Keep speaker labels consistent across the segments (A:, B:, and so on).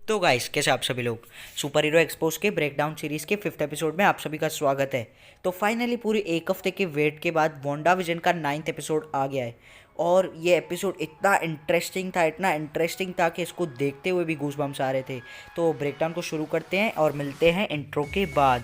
A: तो गाइस कैसे आप सभी लोग सुपर हीरो एक्सपोज के ब्रेकडाउन सीरीज़ के 5th एपिसोड में आप सभी का स्वागत है। तो फाइनली पूरी एक हफ्ते के वेट के बाद वांडा विजन का 9th एपिसोड आ गया है और ये एपिसोड इतना इंटरेस्टिंग था कि इसको देखते हुए भी गूज़बम्स आ रहे थे। तो ब्रेकडाउन को शुरू करते हैं और मिलते हैं इंट्रो के बाद।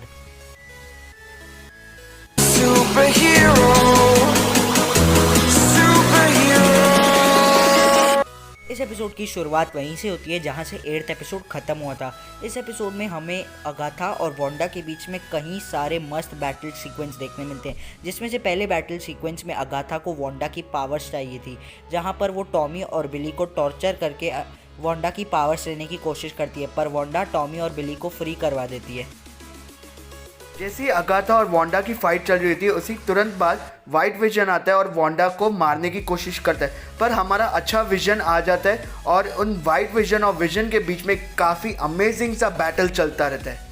A: इस एपिसोड की शुरुआत वहीं से होती है जहां से 8th एपिसोड खत्म हुआ था। इस एपिसोड में हमें अगाथा और वांडा के बीच में कई सारे मस्त बैटल सीक्वेंस देखने मिलते हैं, जिसमें से पहले बैटल सीक्वेंस में अगाथा को वांडा की पावर्स चाहिए थी, जहां पर वो टॉमी और बिली को टॉर्चर करके वांडा की पावर्स लेने की कोशिश करती है, पर वांडा टॉमी और बिली को फ्री करवा देती है।
B: जैसे ही अगाथा और वांडा की फाइट चल रही थी उसी तुरंत बाद वाइट विजन आता है और वांडा को मारने की कोशिश करता है, पर हमारा अच्छा विजन आ जाता है और उन वाइट विजन और विजन के बीच में काफ़ी अमेजिंग सा बैटल चलता रहता है।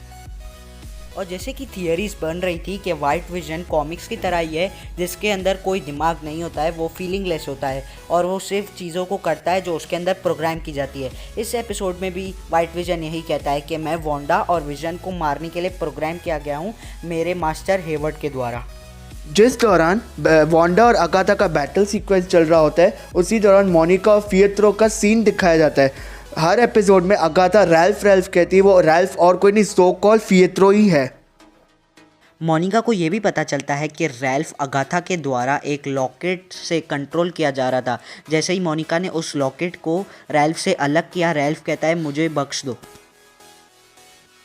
A: और जैसे कि थियरीज बन रही थी कि वाइट विजन कॉमिक्स की तरह ही है, जिसके अंदर कोई दिमाग नहीं होता है, वो फीलिंगलेस होता है और वो सिर्फ चीज़ों को करता है जो उसके अंदर प्रोग्राम की जाती है। इस एपिसोड में भी वाइट विजन यही कहता है कि मैं वांडा और विजन को मारने के लिए प्रोग्राम किया गया हूँ मेरे मास्टर हेवर्ड के द्वारा।
B: जिस दौरान वांडा और अगाथा का बैटल सीक्वेंस चल रहा होता है उसी दौरान मोनिका और फिएत्रो का सीन दिखाया जाता है। हर एपिसोड में अगाथा रैल्फ रैल्फ कहती है, वो रैल्फ और कोई नहीं, सो कॉल फिएत्रो ही है।
A: मोनिका को ये भी पता चलता है कि रैल्फ अगाथा के द्वारा एक लॉकेट से कंट्रोल किया जा रहा था। जैसे ही मोनिका ने उस लॉकेट को रैल्फ से अलग किया, रैल्फ कहता है मुझे बख्श दो।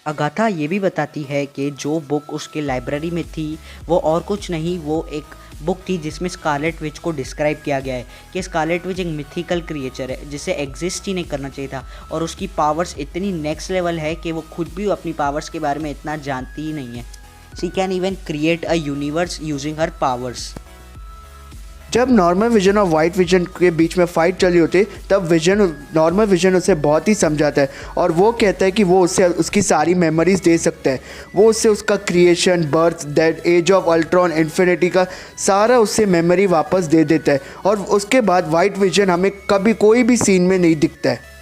A: अगाथा ये भी बताती है कि जो बुक उसके लाइब्रेरी में थी वो और कुछ नहीं, वो एक बुक थी जिसमें स्कारलेट विच को डिस्क्राइब किया गया है कि स्कारलेट विच एक मिथिकल क्रिएचर है जिसे एग्जिस्ट ही नहीं करना चाहिए था और उसकी पावर्स इतनी नेक्स्ट लेवल है कि वो खुद भी अपनी पावर्स के बारे में इतना जानती ही नहीं है। She can even create a universe using her powers.
B: जब नॉर्मल विजन और वाइट विजन के बीच में फाइट चली होती तब नॉर्मल विजन उसे बहुत ही समझाता है और वो कहता है कि वो उससे उसकी सारी मेमोरीज दे सकता है। वो उससे उसका creation, birth, death, age of Ultron, infinity का सारा उससे मेमोरी वापस दे देता है और उसके बाद वाइट विजन हमें कभी कोई भी सीन में नहीं दिखता है।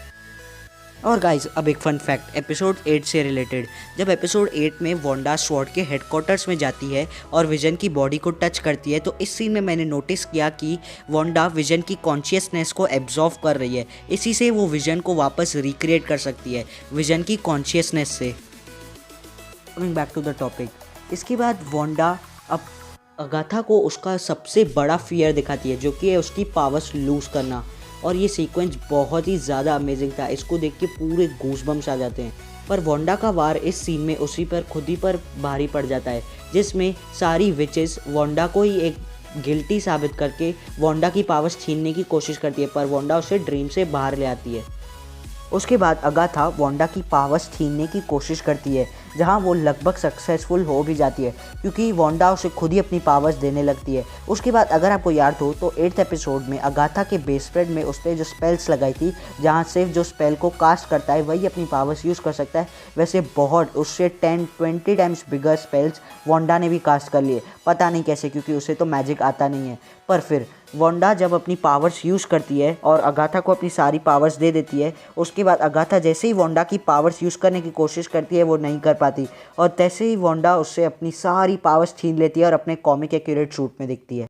A: और गाइस अब एक फन फैक्ट एपिसोड 8 से रिलेटेड। जब एपिसोड 8 में वांडा स्वॉर्ड के हेडक्वार्टर्स में जाती है और विजन की बॉडी को टच करती है, तो इस सीन में मैंने नोटिस किया कि वांडा विजन की कॉन्शियसनेस को एब्जॉर्व कर रही है। इसी से वो विजन को वापस रिक्रिएट कर सकती है विजन की कॉन्शियसनेस से। Coming back to the topic, इसके बाद वांडा अब अगाथा को उसका सबसे बड़ा फियर दिखाती है, जो कि है उसकी पावर्स लूज़ करना। और ये सीक्वेंस बहुत ही ज़्यादा अमेजिंग था, इसको देख के पूरे गूज़बम्स आ जाते हैं। पर वांडा का वार इस सीन में उसी पर खुद ही पर भारी पड़ जाता है, जिसमें सारी विचेस वांडा को ही एक गिल्टी साबित करके वांडा की पावर्स छीनने की कोशिश करती है, पर वांडा उसे ड्रीम से बाहर ले आती है। उसके बाद अगाथा वांडा की पावर्स छीनने की कोशिश करती है, जहां वो लगभग सक्सेसफुल हो भी जाती है क्योंकि वांडा उसे खुद ही अपनी पावर्स देने लगती है। उसके बाद अगर आपको याद हो तो 8th एपिसोड में अगाथा के बेस फ्रेंड में उसने जो स्पेल्स लगाई थी, जहां सिर्फ जो स्पेल को कास्ट करता है वही अपनी पावर्स यूज़ कर सकता है, वैसे बहुत उससे 10-20 टाइम्स बिगर स्पेल्स वांडा ने भी कास्ट कर लिए। पता नहीं कैसे, क्योंकि उसे तो मैजिक आता नहीं है। पर फिर वांडा जब अपनी पावर्स यूज़ करती है और अगाथा को अपनी सारी पावर्स दे देती है, उसके बाद अगाथा जैसे ही वांडा की पावर्स यूज़ करने की कोशिश करती है वो नहीं कर पाती और तैसे ही वांडा उससे अपनी सारी पावर्स छीन लेती है और अपने कॉमिक एक्यूरेट सूट में दिखती है।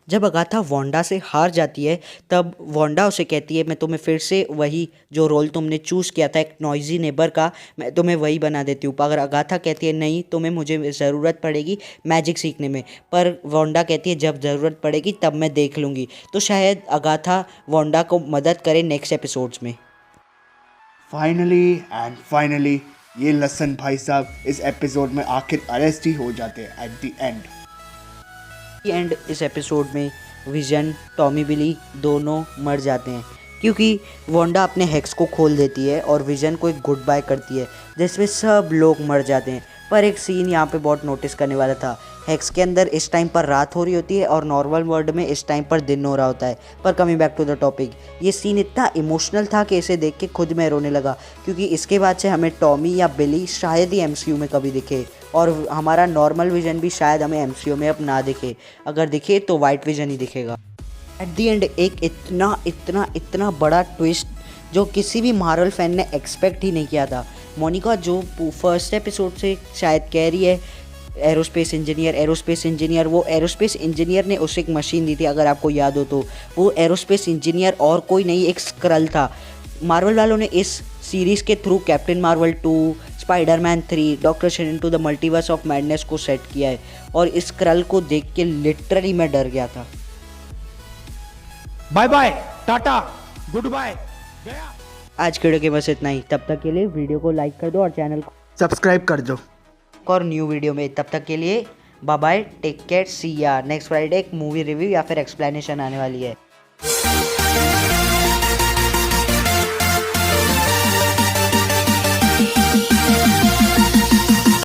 A: जब अगाथा वांडा से हार जाती है तब वांडा उसे कहती है मैं तुम्हें फिर से वही जो रोल तुमने चूज़ किया था एक नॉइजी नेबर का, मैं तुम्हें वही बना देती हूँ। अगर अगाथा कहती है नहीं तुम्हें मुझे ज़रूरत पड़ेगी मैजिक सीखने में, पर वांडा कहती है जब ज़रूरत पड़ेगी तब मैं देख लूँगी। तो शायद अगाथा वांडा को मदद करे नेक्स्ट एपिसोड्स में।
B: फाइनली ये लसन भाई साहब इस एपिसोड में आखिर अरेस्ट ही हो जाते हैं एट द एंड।
A: इस एपिसोड में विजन, टॉमी बिली दोनों मर जाते हैं क्योंकि वांडा अपने हेक्स को खोल देती है और विजन को एक गुड बाय करती है, जिसमें सब लोग मर जाते हैं। पर एक सीन यहाँ पे बहुत नोटिस करने वाला था। हेक्स के अंदर इस टाइम पर रात हो रही होती है और नॉर्मल वर्ल्ड में इस टाइम पर दिन हो रहा होता है। पर coming back to the topic, ये सीन इतना इमोशनल था कि इसे देख के खुद मैं रोने लगा, क्योंकि इसके बाद से हमें टॉमी या बिली शायद ही एमसीयू में कभी दिखे और हमारा नॉर्मल विजन भी शायद हमें एमसीयू में अब ना दिखे। अगर दिखे तो वाइट विजन ही दिखेगा। एट दी एंड एक इतना बड़ा ट्विस्ट जो किसी भी मार्वल फैन ने एक्सपेक्ट ही नहीं किया था। मोनिका जो फर्स्ट एपिसोड से शायद कह रही है एरोस्पेस इंजीनियर, वो एरोस्पेस इंजीनियर ने उसे एक मशीन दी थी, अगर आपको याद हो तो। वो एरोस्पेस इंजीनियर और कोई नहीं, एक स्क्रल था। मार्वल वालों ने इस सीरीज़ के through captain Marvel 2, Spiderman 3, doctor strange into the multiverse of madness को सेट किया है, और इस स्क्रल को देख के लिटरली मैं डर गया था।
C: Bye bye, tata, goodbye, गया।
A: आज के वीडियो के बस इतना ही। तब तक के लिए वीडियो को लाइक कर दो और चैनल को
B: सब्सक्राइब कर दो।
A: और न्यू वीडियो में तब तक के लिए बाय बाय, टेक केयर, सी या। नेक्स्ट फ्राइडे एक मूवी रिव्यू या फिर एक्सप्लेनेशन आने वाली है।